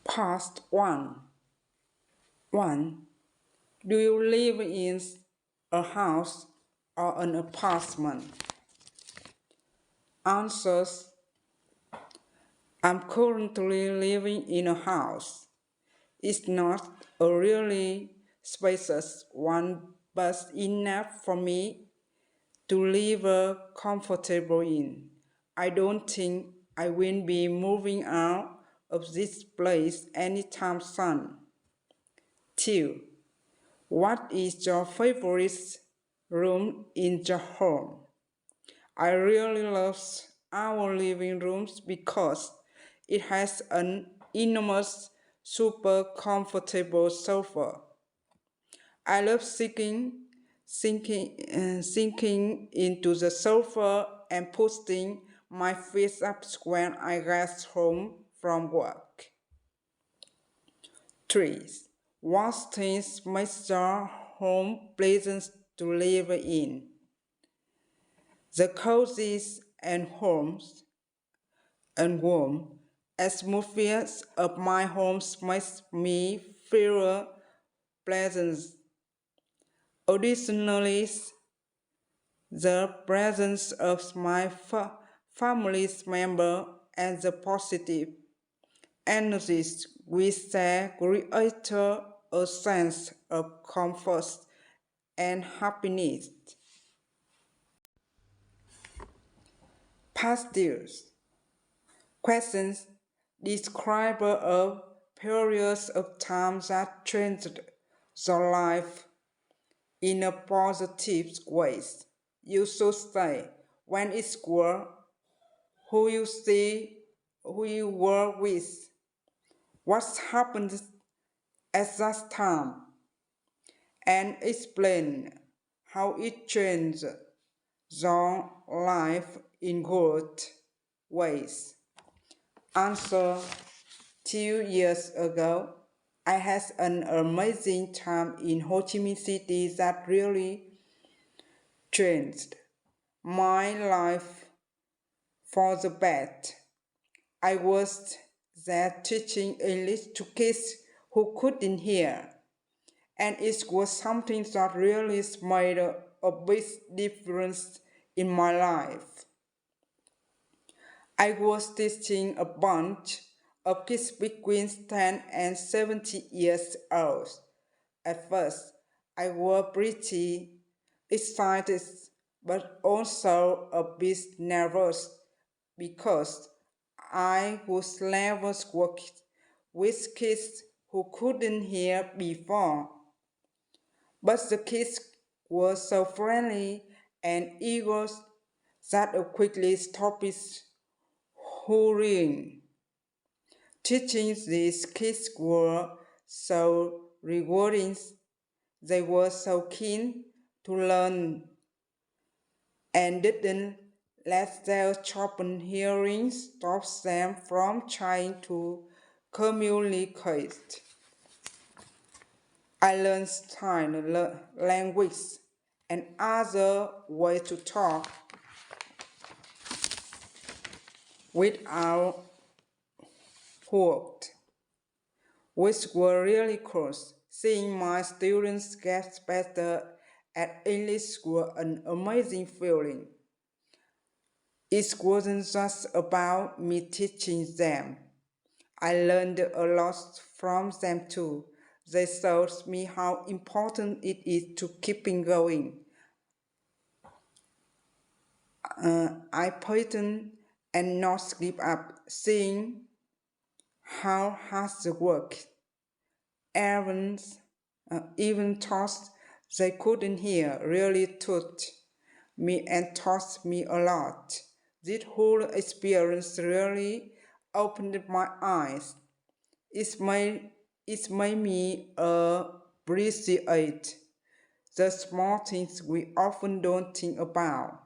Past 1. 1. Do you live in a house or an apartment? Answers. I'm currently living in a house. It's not a really spacious one, but enough for me to live comfortable in. I don't think I will be moving out of this place anytime soon. 2. What is your favorite room in your home? I really love our living room because it has an enormous, super comfortable sofa. I love sinking into the sofa and putting my feet up when I get home from work. 3. What things make your home pleasant to live in? The cozy and warm atmosphere of my home makes me feel pleasant. Additionally, the presence of my family member and the positive energy we share create a sense of comfort and happiness. Past years. Questions. Describe a period of time that changed your life in a positive way. You should say when it's school, who you were with, what happened at that time, and explain how it changed your life in good ways. Answer. 2 years ago, I had an amazing time in Ho Chi Minh City that really changed my life for the best. I was there teaching English to kids who couldn't hear, and it was something that really made a big difference in my life. I was teaching a bunch of kids between 10 and 70 years old. At first, I was pretty excited, but also a bit nervous because I was never worked with kids who couldn't hear before. But the kids were so friendly and eager that I quickly stopped hurrying. Teaching these kids were so rewarding. They were so keen to learn and didn't let their sharpened hearing stop them from trying to communicate. I learned sign language and other ways to talk without work, which were really cool. Seeing my students get better at English was an amazing feeling. It wasn't just about me teaching them. I learned a lot from them too. They showed me how important it is to keeping going. I patient and not give up, seeing how hard the work. Even thoughts they couldn't hear really taught me and taught me a lot. This whole experience really opened my eyes. It made me appreciate the small things we often don't think about,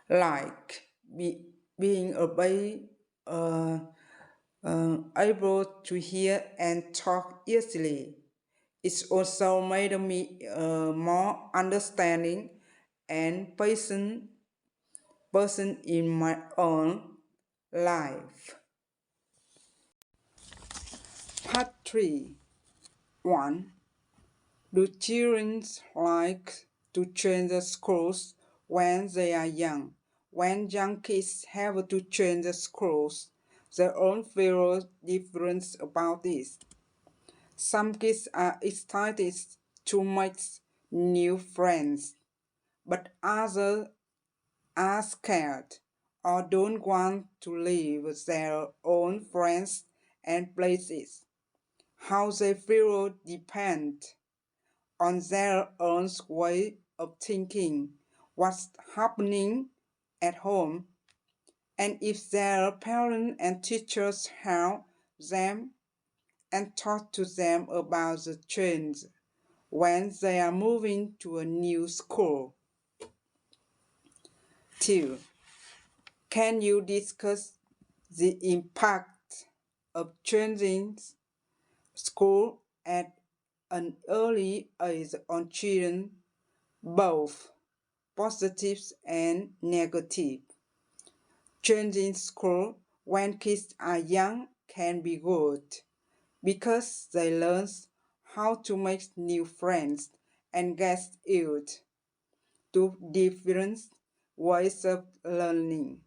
like being able to hear and talk easily. It's also made me more understanding and patient person in my own life. Part 3. 1. Do children like to change the schools when they are young? When young kids have to change the schools, they all feel different about this. Some kids are excited to make new friends, but others are scared or don't want to leave their own friends and places. How they feel depends on their own way of thinking, what's happening at home, and if their parents and teachers help them and talk to them about the change when they are moving to a new school. 2. Can you discuss the impact of changing school at an early age on children, both positive and negative? Changing school when kids are young can be good because they learn how to make new friends and get used to different ways of learning.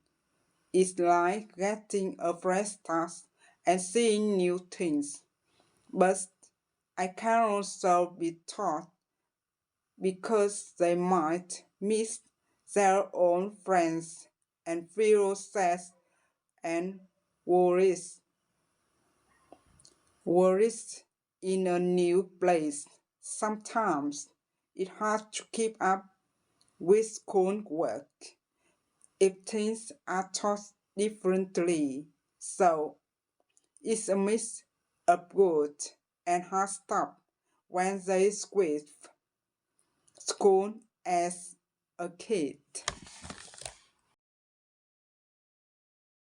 It's like getting a fresh start and seeing new things. But I can also be taught because they might miss their own friends and feel sad and worries in a new place. Sometimes it's hard to keep up with schoolwork if things are taught differently. So it's a mix of good and hard stuff when they quit school as a kid.